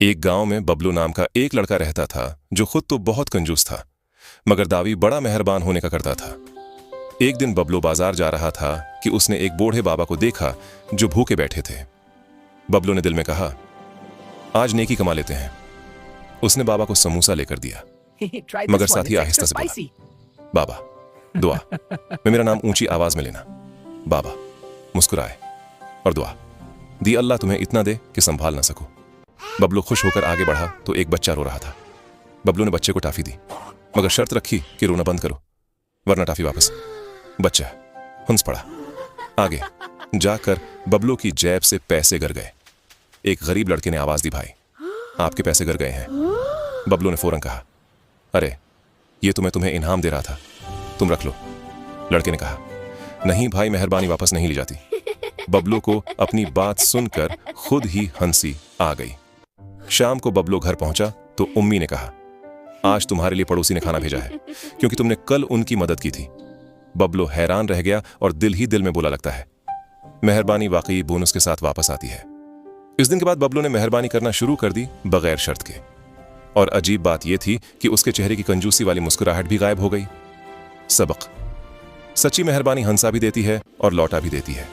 एक गांव में बबलू नाम का एक लड़का रहता था जो खुद तो बहुत कंजूस था, मगर दावी बड़ा मेहरबान होने का करता था। एक दिन बबलू बाजार जा रहा था कि उसने एक बूढ़े बाबा को देखा जो भूखे बैठे थे। बबलू ने दिल में कहा, आज नेकी कमा लेते हैं। उसने बाबा को समोसा लेकर दिया, मगर साथी आहिस्ता से बोला, बाबा दुआ में मेरा नाम ऊंची आवाज में लेना। बाबा मुस्कुराए और दुआ दी, अल्लाह तुम्हें इतना दे कि संभाल ना सकूं। बबलू खुश होकर आगे बढ़ा तो एक बच्चा रो रहा था। बबलू ने बच्चे को टॉफी दी, मगर शर्त रखी कि रोना बंद करो वरना टॉफी वापस। बच्चा हंस पड़ा। आगे जाकर बबलू की जेब से पैसे गिर गए। एक गरीब लड़के ने आवाज दी, भाई आपके पैसे गिर गए हैं। बबलू ने फौरन कहा, अरे ये तो मैं तुम्हें इनाम दे रहा था, तुम रख लो। लड़के ने कहा, नहीं भाई, मेहरबानी वापस नहीं ली जाती। बबलू को अपनी बात सुनकर खुद ही हंसी आ गई। शाम को बबलू घर पहुंचा तो उम्मी ने कहा, आज तुम्हारे लिए पड़ोसी ने खाना भेजा है क्योंकि तुमने कल उनकी मदद की थी। बबलू हैरान रह गया और दिल ही दिल में बोला लगता है, मेहरबानी वाकई बोनस के साथ वापस आती है। इस दिन के बाद बबलू ने मेहरबानी करना शुरू कर दी बगैर शर्त के। और अजीब बात यह थी कि उसके चेहरे की कंजूसी वाली मुस्कुराहट भी गायब हो गई। सबक, सच्ची मेहरबानी हंसा भी देती है और लौटा भी देती है।